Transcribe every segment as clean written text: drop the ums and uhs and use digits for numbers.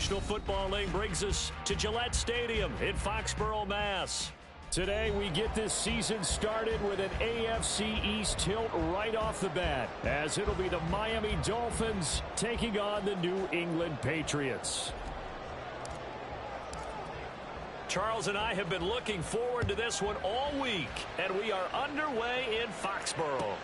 National Football League brings us to Gillette Stadium in Foxborough, Mass. Today, we get this season started with an AFC East tilt right off the bat, as it'll be the Miami Dolphins taking on the New England Patriots. Charles and I have been looking forward to this one all week, and we are underway in Foxborough.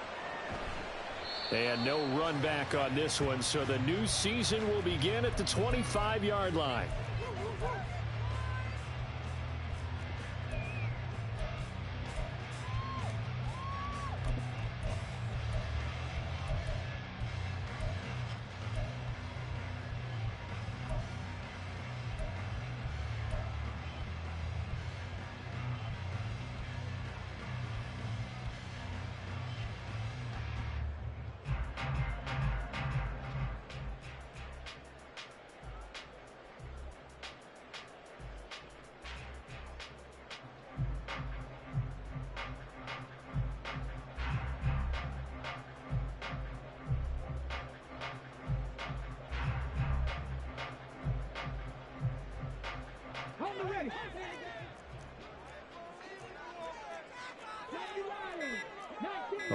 And no run back on this one, so the new season will begin at the 25-yard line.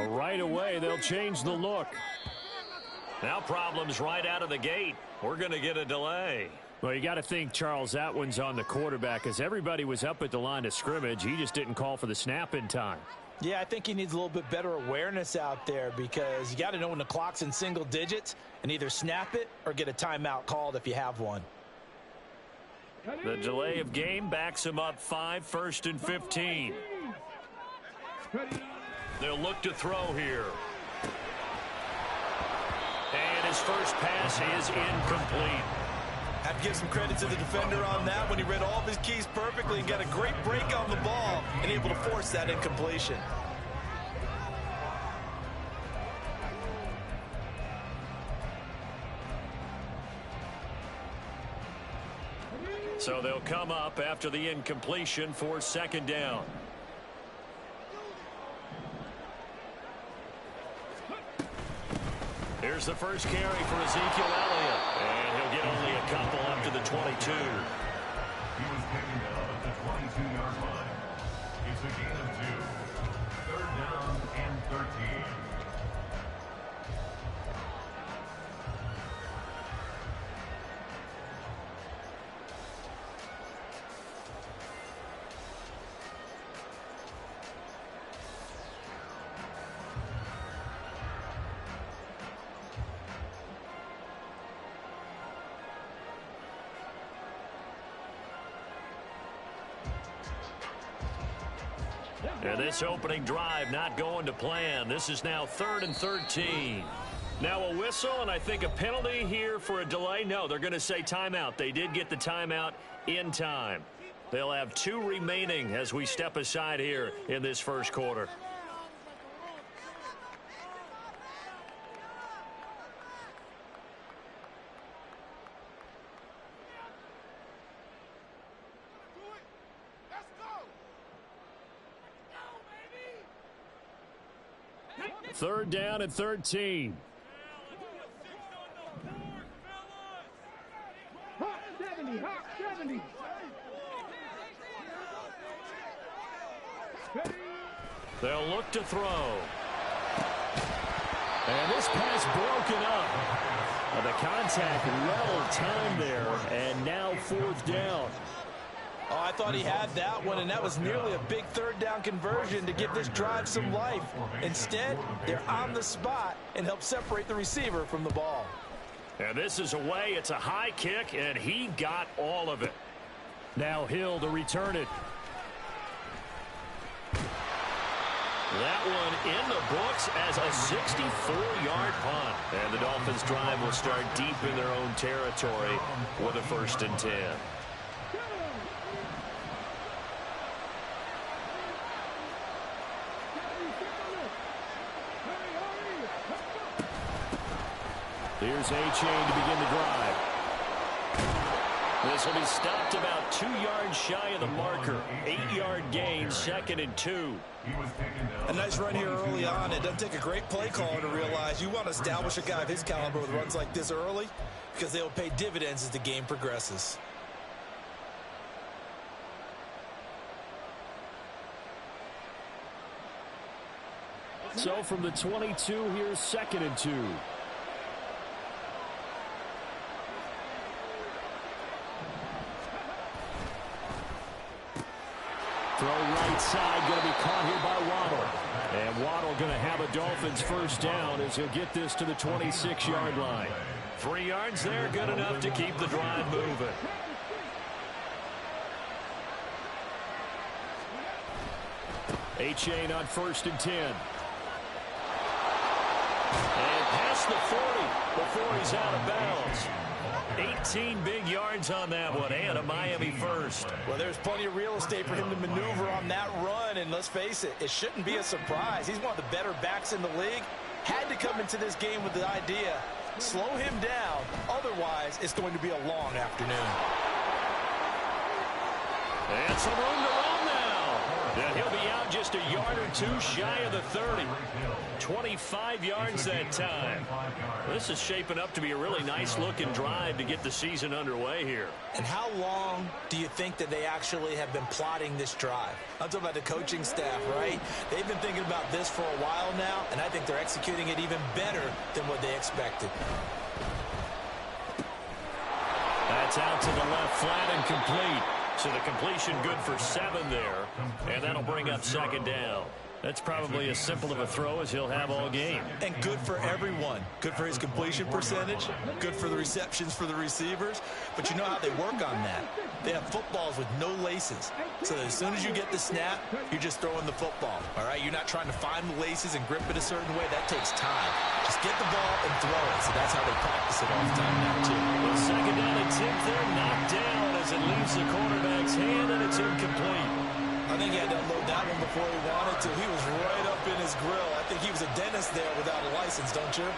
Right away, they'll change the look. Now problems right out of the gate. We're going to get a delay. Well, you got to think, Charles, that one's on the quarterback, as everybody was up at the line of scrimmage. He just didn't call for the snap in time. Yeah, I think he needs a little bit better awareness out there, because you got to know when the clock's in single digits and either snap it or get a timeout called if you have one. The delay of game backs him up 5, 1st and 15. They'll look to throw here. And his first pass is incomplete. Have to give some credit to the defender on that when he read all of his keys perfectly and got a great break on the ball and able to force that incompletion. So they'll come up after the incompletion for 2nd down. Here's the first carry for Ezekiel Elliott. And he'll get only a couple up to the 22. He was picking up at the 22-yard line. It's a gain of 2. 3rd down and 13. And this opening drive not going to plan. This is now 3rd and 13. Now a whistle, and I think a penalty here for a delay. No, they're going to say timeout. They did get the timeout in time. They'll have 2 remaining as we step aside here in this first quarter. Third down and 13. Hot 70, hot 70. They'll look to throw. And this pass broken up. The contact well timed there, and now 4th down. Oh, I thought he had that one, and that was nearly a big 3rd down conversion to give this drive some life. Instead, they're on the spot and help separate the receiver from the ball. And this is away. It's a high kick, and he got all of it. Now Hill to return it. That one in the books as a 64-yard punt. And the Dolphins drive will start deep in their own territory with a 1st and 10. Here's A-Chain to begin the drive. This will be stopped about 2 yards shy of the marker. 8-yard gain, 2nd and 2. A nice run here early on. It doesn't take a great play caller to realize you want to establish a guy of his caliber with runs like this early because they will pay dividends as the game progresses. So from the 22, here's 2nd and 2. Throw right side, going to be caught here by Waddle. And Waddle going to have a Dolphins first down as he'll get this to the 26-yard line. 3 yards there, good enough to keep the drive moving. Achane on 1st and 10. And past the 40 before he's out of bounds. 18 big yards on that one, and a Miami first. Well, there's plenty of real estate for him to maneuver on that run, and let's face it, it shouldn't be a surprise. He's one of the better backs in the league. Had to come into this game with the idea, slow him down, otherwise it's going to be a long afternoon. And some room to run now. And he'll be out just a yard or 2 shy of the 30. 25 yards that time. This is shaping up to be a really nice-looking drive to get the season underway here. And how long do you think that they actually have been plotting this drive? I'm talking about the coaching staff, right? They've been thinking about this for a while now, and I think they're executing it even better than what they expected. That's out to the left, flat and complete. So the completion good for 7 there, and that'll bring up 2nd down. That's probably as simple of a throw as he'll have all game. And good for everyone. Good for his completion percentage. Good for the receptions for the receivers. But you know how they work on that. They have footballs with no laces. So as soon as you get the snap, you're just throwing the football. All right? You're not trying to find the laces and grip it a certain way. That takes time. Just get the ball and throw it. So that's how they practice it all the time now, too. Well, 2nd down and 10 there, knocked down as it leaves the quarterback's hand, and it's incomplete. I think he had to unload that one before he wanted to. He was right up in his grill. I think he was a dentist there without a license, don't you?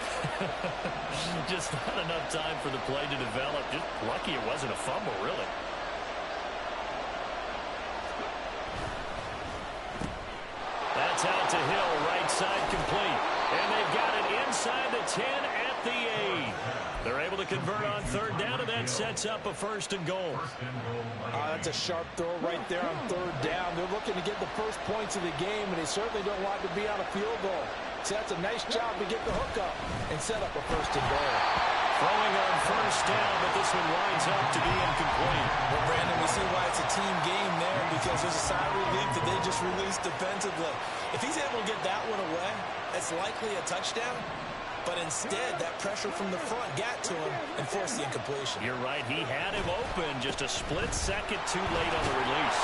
Just not enough time for the play to develop. Just lucky it wasn't a fumble, really. That's out to Hill, right side complete. And they've got it inside the 10 at the 8. They're able to convert on 3rd down, and that sets up a 1st and goal. That's a sharp throw right there on 3rd down. They're looking to get the first points of the game, and they certainly don't want to be on a field goal. So that's a nice job to get the hook up and set up a 1st and goal. Throwing on 1st down, but this one winds up to be incomplete. Well, Brandon, we see why it's a team game there, because there's a sigh of relief that they just released defensively. If he's able to get that one away, it's likely a touchdown. But instead, that pressure from the front got to him and forced the incompletion. You're right. He had him open just a split second too late on the release.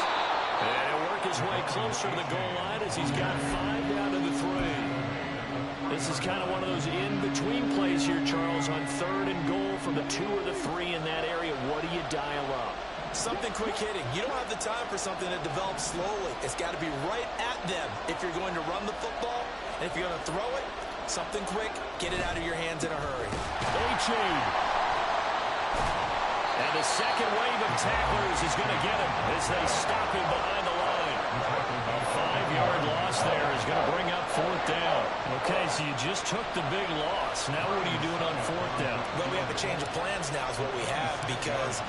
And he'll work his way closer to the goal line as he's got 5 down to the 3. This is kind of one of those in-between plays here, Charles, on 3rd and goal from the 2 or the 3 in that area. What do you dial up? Something quick hitting. You don't have the time for something that develops slowly. It's got to be right at them if you're going to run the football. And if you're going to throw it, something quick, get it out of your hands in a hurry. Achane. And the second wave of tacklers is going to get him as they stop him behind the line. A 5-yard loss there is going to bring up 4th down. Okay, so you just took the big loss. Now what are you doing on 4th down? Well, we have a change of plans now is what we have, because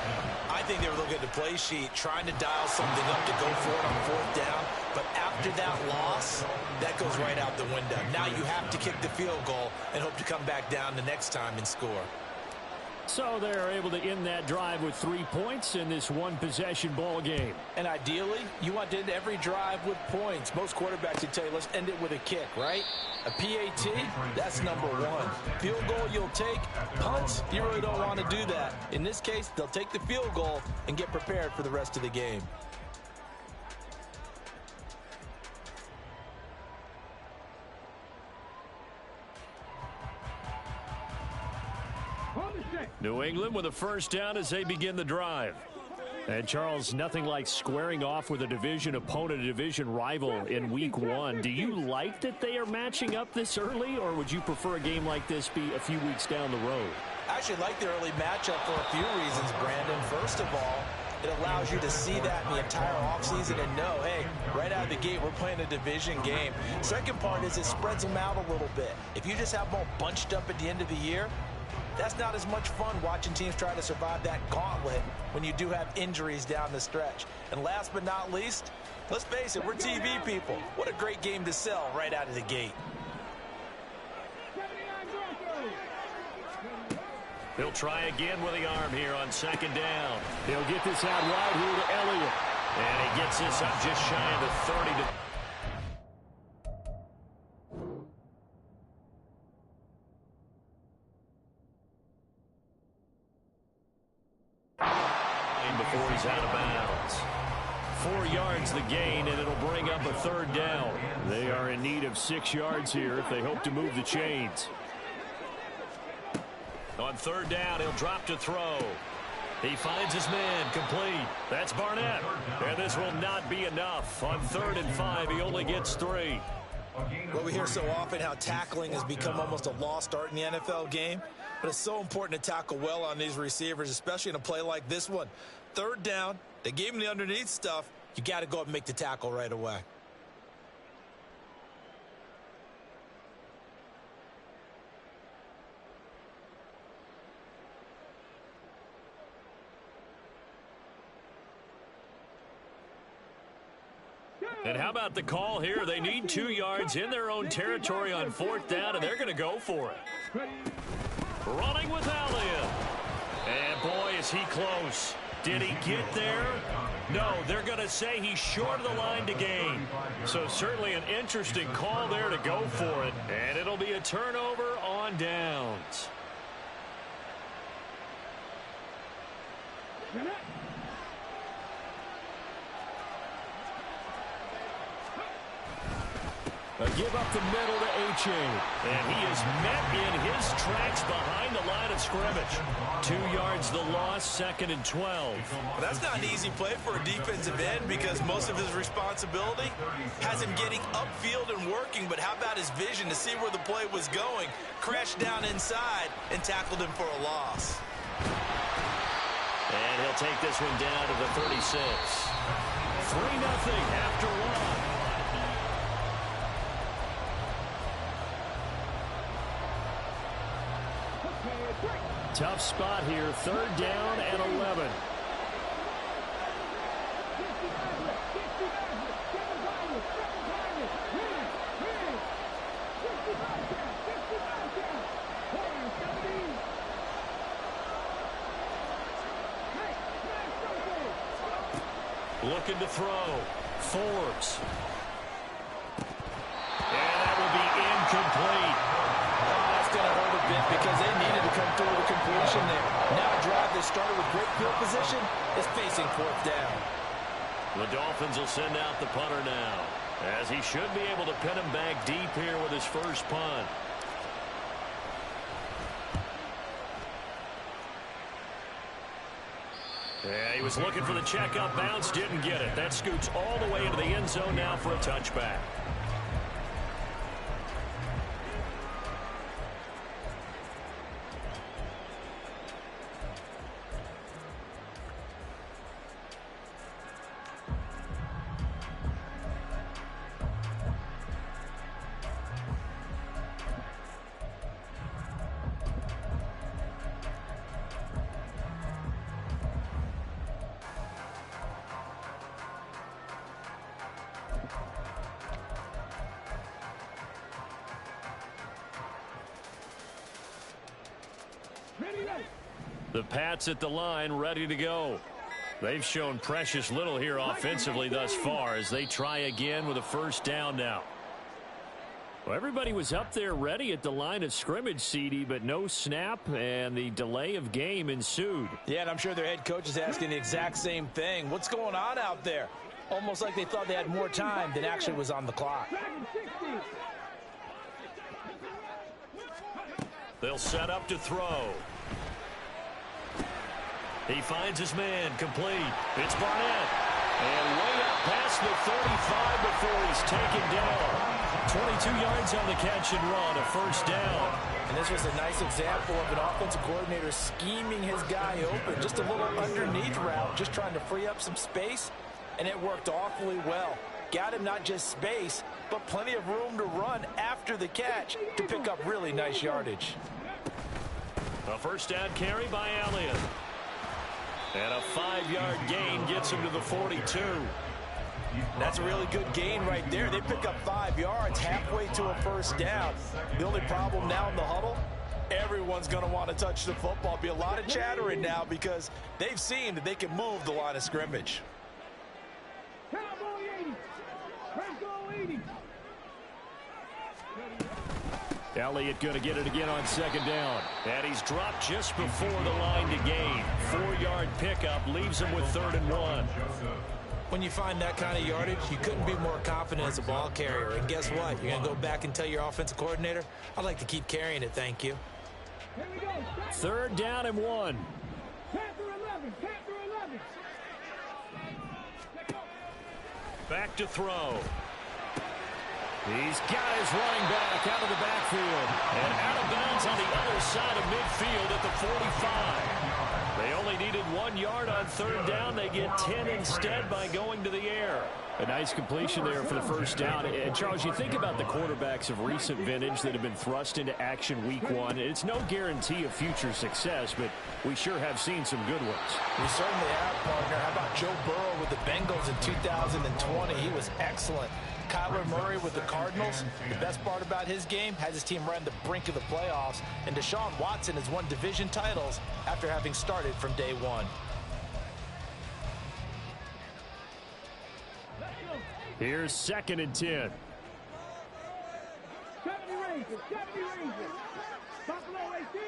I think they were looking at the play sheet, trying to dial something up to go for it on 4th down. But after that loss, that goes right out the window. Now you have to kick the field goal and hope to come back down the next time and score. So they're able to end that drive with 3 points in this one-possession ball game. And ideally, you want to end every drive with points. Most quarterbacks would tell you, let's end it with a kick, right? A PAT, that's number 1. Field goal you'll take. Punts, you really don't want to do that. In this case, they'll take the field goal and get prepared for the rest of the game. New England with a 1st down as they begin the drive. And, Charles, nothing like squaring off with a division opponent, a division rival in Week 1. Do you like that they are matching up this early, or would you prefer a game like this be a few weeks down the road? I actually like the early matchup for a few reasons, Brandon. First First of all, it allows you to see that in the entire offseason and know, hey, right out of the gate, we're playing a division game. Second part is it spreads them out a little bit. If you just have them all bunched up at the end of the year, that's not as much fun watching teams try to survive that gauntlet when you do have injuries down the stretch. And last but not least, let's face it, we're TV people. What a great game to sell right out of the gate. He'll try again with the arm here on second down. He'll get this out wide here to Elliott. And he gets this up just shy of the 30 to... before he's out of bounds. 4 yards the gain, and it'll bring up a third down. They are in need of 6 yards here if they hope to move the chains. On third down, he'll drop to throw. He finds his man, complete. That's Barnett. And this will not be enough. On 3rd and 5, he only gets 3. Well, we hear so often how tackling has become almost a lost art in the NFL game. But it's so important to tackle well on these receivers, especially in a play like this one. 3rd down, they gave him the underneath stuff. You got to go up and make the tackle right away. And how about the call here? They need 2 yards in their own territory on 4th down, and they're going to go for it. Running with Elliott. And boy, is he close. Did he get there? No, they're going to say he's short of the line to gain. So certainly an interesting call there to go for it. And it'll be a turnover on downs. A give up the middle to H.A. And he is met in his tracks behind the line of scrimmage. 2 yards the loss, 2nd and 12. Well, that's not an easy play for a defensive end because most of his responsibility has him getting upfield and working. But how about his vision to see where the play was going? Crashed down inside and tackled him for a loss. And he'll take this one down to the 36. 3-0 after 1. Tough spot here, 3rd down and 11. Looking to throw. Forbes. And that will be incomplete. That's going to hurt a bit because they needed to come through with a completion there. Now a drive that started with great field position is facing 4th down. The Dolphins will send out the punter now, as he should be able to pin him back deep here with his first punt. Yeah, he was looking for the checkup bounce, didn't get it. That scoots all the way into the end zone now for a touchback. The Pats at the line, ready to go. They've shown precious little here offensively thus far as they try again with a 1st down now. Well, everybody was up there ready at the line of scrimmage, CD, but no snap, and the delay of game ensued. Yeah, and I'm sure their head coach is asking the exact same thing. What's going on out there? Almost like they thought they had more time than actually was on the clock. They'll set up to throw. He finds his man, complete. It's Barnett. And way up past the 35 before he's taken down. 22 yards on the catch and run, a first down. And this was a nice example of an offensive coordinator scheming his guy open. Just a little underneath route, just trying to free up some space, and it worked awfully well. Got him not just space, but plenty of room to run after the catch to pick up really nice yardage. A first down carry by Elliott. And a 5-yard gain gets him to the 42. That's a really good gain right there. They pick up 5 yards halfway to a first down. The only problem now in the huddle, everyone's going to want to touch the football. Be a lot of chattering now because they've seen that they can move the line of scrimmage. Cowboy 80. Franco 80. Elliott going to get it again on second down. And he's dropped just before the line to gain. 4-yard pickup leaves him with 3rd and 1. When you find that kind of yardage, you couldn't be more confident as a ball carrier. And guess what? You're going to go back and tell your offensive coordinator, I'd like to keep carrying it, thank you. Here we go. 3rd down and 1. Panther 11. Panther 11. Back to throw. He's got his running back out of the backfield. And out of bounds on the other side of midfield at the 45. They only needed 1 yard on 3rd down. They get 10 instead by going to the air. A nice completion there for the first down. And, Charles, you think about the quarterbacks of recent vintage that have been thrust into action week 1. It's no guarantee of future success, but we sure have seen some good ones. We certainly have, partner. How about Joe Burrow with the Bengals in 2020? He was excellent. Kyler Murray with the Cardinals. The best part about his game, has his team right on the brink of the playoffs. And Deshaun Watson has won division titles after having started from day 1. Here's 2nd and 10. 70 Rangers. 70 Rangers. Buffalo 18.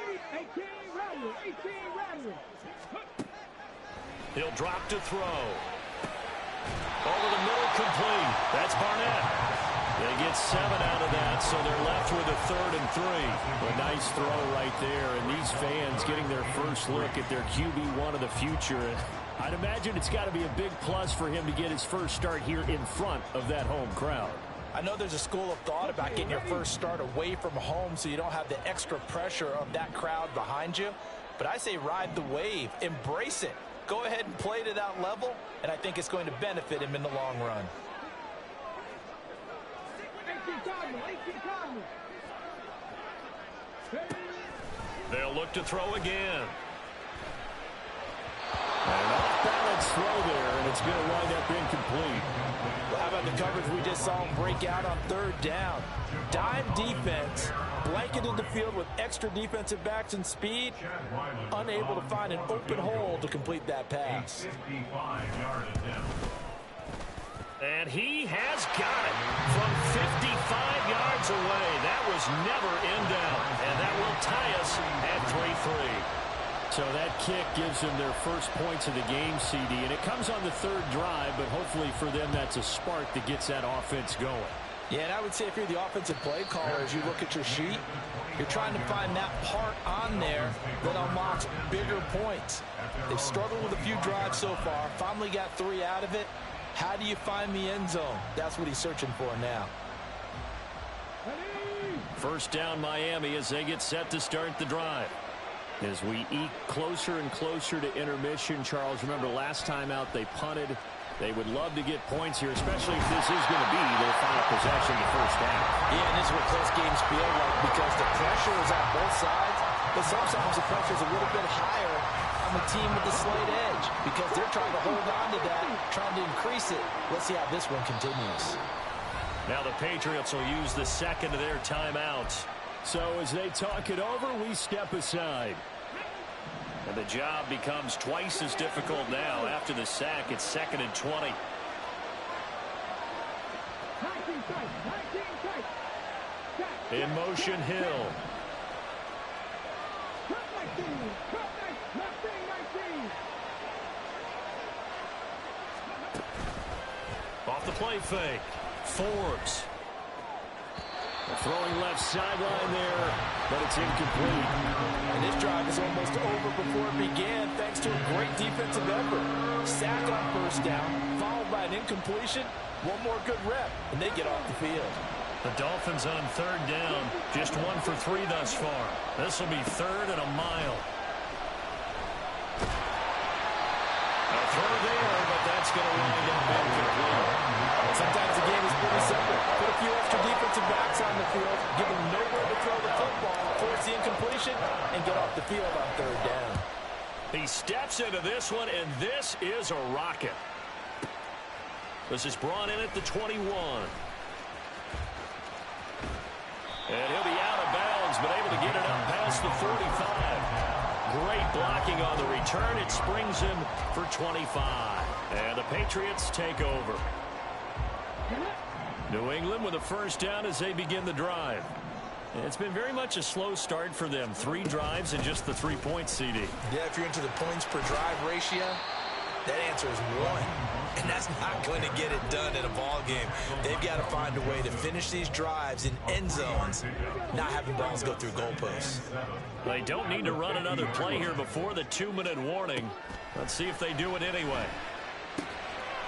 18 Rattlers. 18 Rattlers. He'll drop to throw. Over the middle, complete. That's Barnett. They get 7 out of that, so they're left with a 3rd and 3. A nice throw right there, and these fans getting their first look at their QB1 of the future. I'd imagine it's got to be a big plus for him to get his first start here in front of that home crowd. I know there's a school of thought about getting your first start away from home so you don't have the extra pressure of that crowd behind you. But I say ride the wave. Embrace it. Go ahead and play to that level, and I think it's going to benefit him in the long run. 18 Cardinals. 18 Cardinals. They'll look to throw again. An off-balance throw there, and it's going to wind up incomplete. Well, how about the coverage we just saw him break out on 3rd down? Dime defense, blanketed the field with extra defensive backs and speed, unable to find an open hole to complete that pass. And he has got it from 55 yards away. That was never in down, and that will tie us at 3-3. So that kick gives them their first points of the game, CD, and it comes on the 3rd drive, but hopefully for them that's a spark that gets that offense going. Yeah, and I would say if you're the offensive play caller, as you look at your sheet, you're trying to find that part on there that unlocks bigger points. They've struggled with a few drives so far, finally got 3 out of it. How do you find the end zone? That's what he's searching for now. First down Miami as they get set to start the drive. As we eke closer and closer to intermission, Charles, remember last time out they punted. They would love to get points here, especially if this is going to be their final possession of the first half. Yeah, and this is what close games feel like because the pressure is on both sides, but sometimes the pressure is a little bit higher on the team with the slight edge because they're trying to hold on to that, trying to increase it. Let's see how this one continues. Now the Patriots will use the 2nd of their timeouts. So as they talk it over, we step aside. And the job becomes twice as difficult now after the sack. It's 2nd and 20. 19 tight. 19 tight. In motion, Hill. Cut 19. Cut 19. Off the play fake. Forbes. Throwing left sideline there, but it's incomplete. And this drive is almost over before it began thanks to a great defensive effort. Sack on first down, followed by an incompletion, one more good rep, and they get off the field. The Dolphins on third down, just 1 for 3 thus far. This will be 3rd and a mile. A throw there, but that's going to wind up incomplete. Sometimes the game is pretty simple. Put a few extra defensive backs on the field, give them nowhere to throw the football, force the incompletion, and get off the field on third down. He steps into this one, and this is a rocket. This is brought in at the 21. And he'll be out of bounds, but able to get it up past the 45. Great blocking on the return. It springs him for 25. And the Patriots take over. New England with a first down as they begin the drive. It's been very much a slow start for them. 3 drives and just the 3 points, CD. Yeah, if you're into the points per drive ratio, that answer is 1. And that's not going to get it done in a ball game. They've got to find a way to finish these drives in end zones, not having balls go through goalposts. They don't need to run another play here before the 2-minute warning. Let's see if they do it anyway.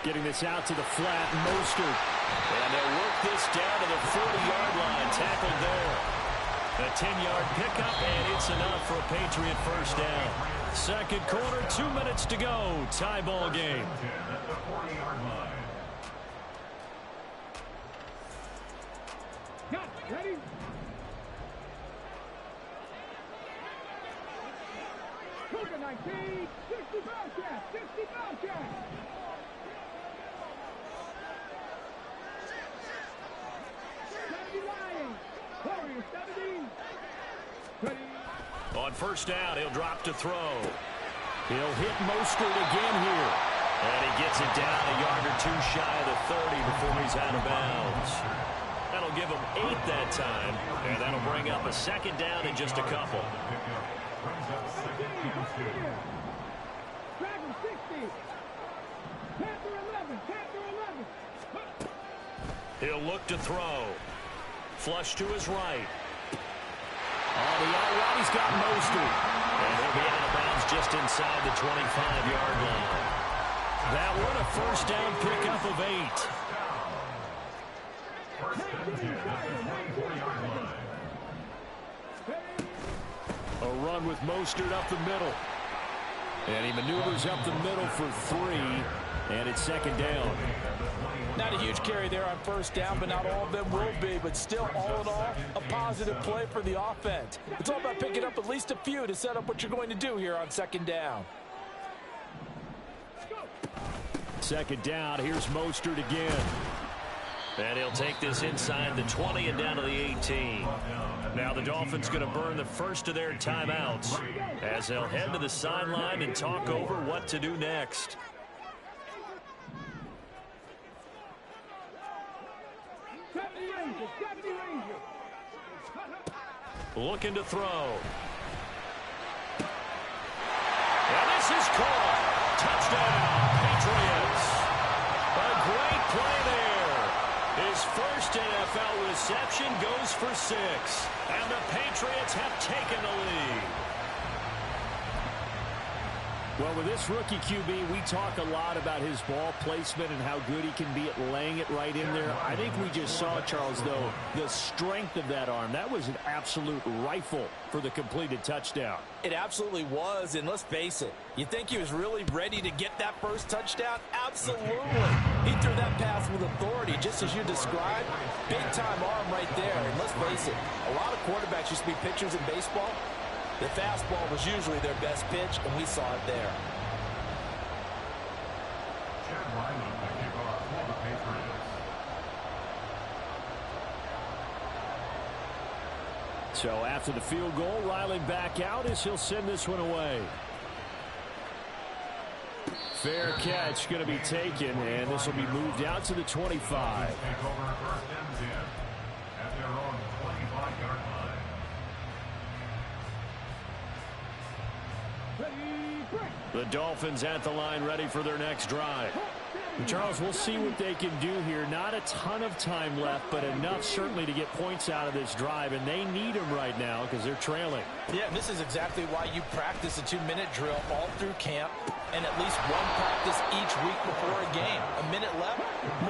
Getting this out to the flat, Mostert. And they'll work this down to the 40-yard line. Tackled there. A 10-yard pickup, and it's enough for a Patriot first down. Second quarter, 2 minutes to go. Tie ball game. Ready? Cougar 19, 60 Bobcat, 60 Bobcat. Warriors 70. Ready? On first down, he'll drop to throw. He'll hit Mostert again here. And he gets it down a yard or 2 shy of the 30 before he's out of bounds. That'll give him 8 that time, and that'll bring up a second down in just a couple. Dragon 60. Panther 11. Panther 11. He'll look to throw. Flush to his right. On the outright, he's got Mostert. And he'll be out of bounds just inside the 25-yard line. That one a first down pickup of 8. A run with Mostert up the middle. And he maneuvers up the middle for 3. And it's second down. Not a huge carry there on first down, but not all of them will be. But still, all in all, a positive play for the offense. It's all about picking up at least a few to set up what you're going to do here on second down. Second down, here's Mostert again. And he'll take this inside the 20 and down to the 18. Now the Dolphins going to burn the first of their timeouts as they'll head to the sideline and talk over what to do next. Looking to throw. And this is caught. Touchdown, Patriots. A great play there. His first NFL reception goes for 6. And the Patriots have taken the lead. Well, with this rookie QB, we talk a lot about his ball placement and how good he can be at laying it right in there. I think we just saw, Charles, though, the strength of that arm. That was an absolute rifle for the completed touchdown. It absolutely was, and let's face it, you think he was really ready to get that first touchdown? Absolutely. He threw that pass with authority, just as you described. Big-time arm right there, and let's face it, a lot of quarterbacks used to be pitchers in baseball. The fastball was usually their best pitch, and we saw it there. So after the field goal, Riley back out as he'll send this one away. Fair catch going to be taken, and this will be moved out to the 25. The Dolphins at the line ready for their next drive. Charles, we'll see what they can do here. Not a ton of time left, but enough certainly to get points out of this drive, and they need them right now because they're trailing. Yeah, and this is exactly why you practice a 2-minute drill all through camp and at least one practice each week before a game. A minute left,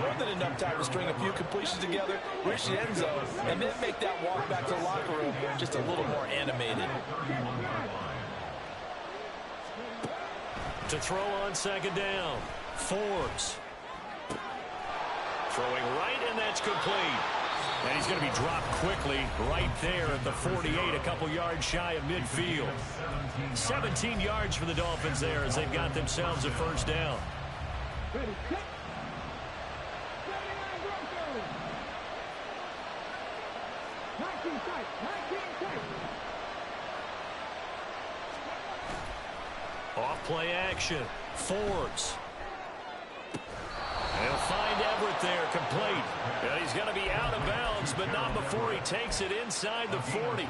more than enough time to string a few completions together, reach the end zone, and then make that walk back to the locker room just a little more animated. To throw on second down, Forbes. Throwing right, and that's complete. And he's going to be dropped quickly right there at the 48, a couple yards shy of midfield. 17 yards for the Dolphins there as they've got themselves a first down. Ready, set. 79 Broncos. 19 tight. 19 tight. Off play action. Forbes. They'll find Everett there, complete. And he's going to be out of bounds, but not before he takes it inside the 40.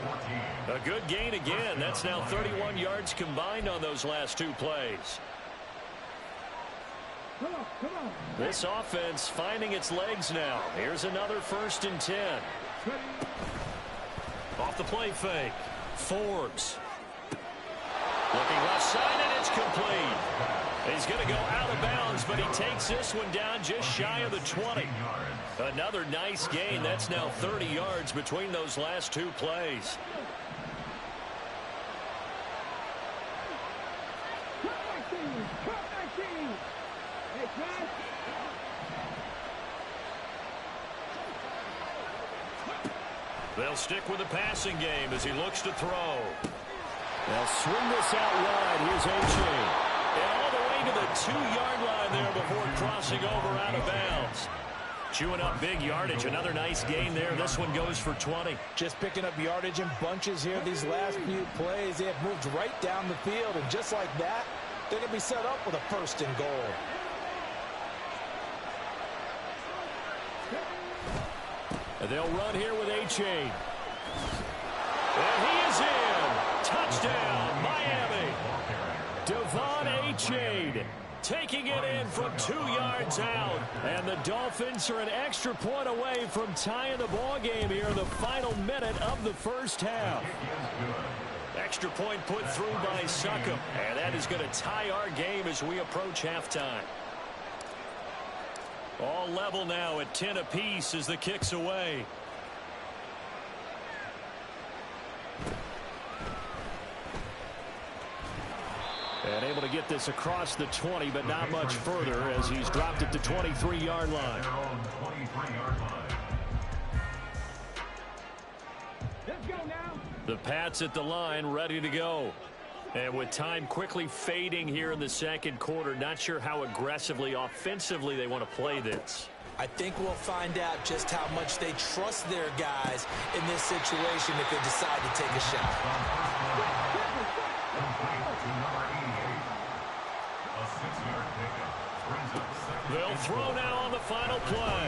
A good gain again. That's now 31 yards combined on those last two plays. Come on, come on. This offense finding its legs now. Here's another 1st and 10. Off the play fake. Forbes. Looking left side, and it's complete. He's going to go out of bounds, but he takes this one down just shy of the 20. Another nice gain. That's now 30 yards between those last two plays. They'll stick with the passing game as he looks to throw. They'll swing this out wide. Here's A-Chain. And all the way to the 2-yard line there before crossing over out of bounds. Chewing up big yardage. Another nice gain there. This one goes for 20. Just picking up yardage in bunches here these last few plays. They have moved right down the field, and just like that, they're going to be set up with a 1st and goal. And they'll run here with A-Chain. And he is in. Touchdown, Miami. Devon A-Chain taking it in from 2 yards out. And the Dolphins are an extra point away from tying the ball game here in the final minute of the first half. Extra point put through by Succop. And that is going to tie our game as we approach halftime. All level now at 10 apiece as the kick's away. And able to get this across the 20, but not much further as he's dropped it to 23-yard line. Let's go now. The Pats at the line, ready to go. And with time quickly fading here in the second quarter, not sure how aggressively, offensively they want to play this. I think we'll find out just how much they trust their guys in this situation if they decide to take a shot. They'll throw now on the final play.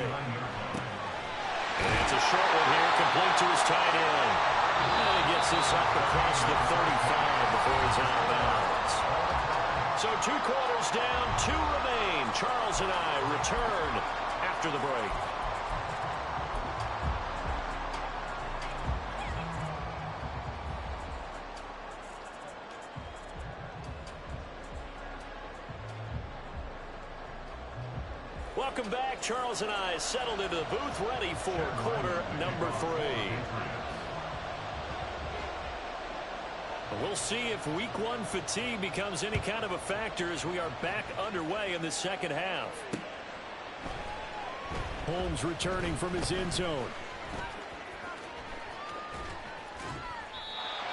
And it's a short one here, complete to his tight end. And he gets this up across the 35 before he's out of bounds. So 2 quarters down, 2 remain. Charles and I return after the break. Welcome back. Charles and I settled into the booth, ready for quarter number 3. We'll see if week 1 fatigue becomes any kind of a factor as we are back underway in the second half. Holmes returning from his end zone.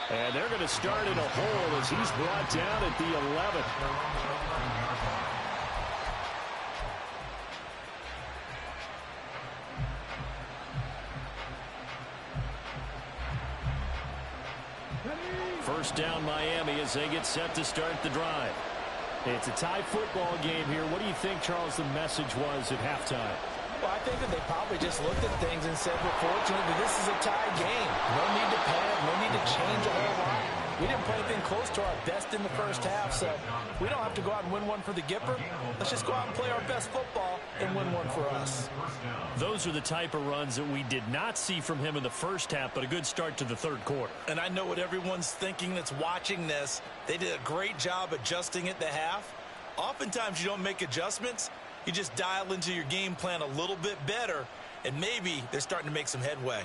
And they're going to start in a hole as he's brought down at the 11. First down Miami as they get set to start the drive. It's a tie football game here. What do you think, Charles, the message was at halftime? Well, I think that they probably just looked at things and said, well, fortunately, this is a tie game. No need to panic. No need to change a whole lot. We didn't play anything close to our best in the first half, so we don't have to go out and win one for the Gipper. Let's just go out and play our best football and win one for us. Those are the type of runs that we did not see from him in the first half, but a good start to the third quarter. And I know what everyone's thinking that's watching this. They did a great job adjusting at the half. Oftentimes you don't make adjustments. You just dial into your game plan a little bit better, and maybe they're starting to make some headway.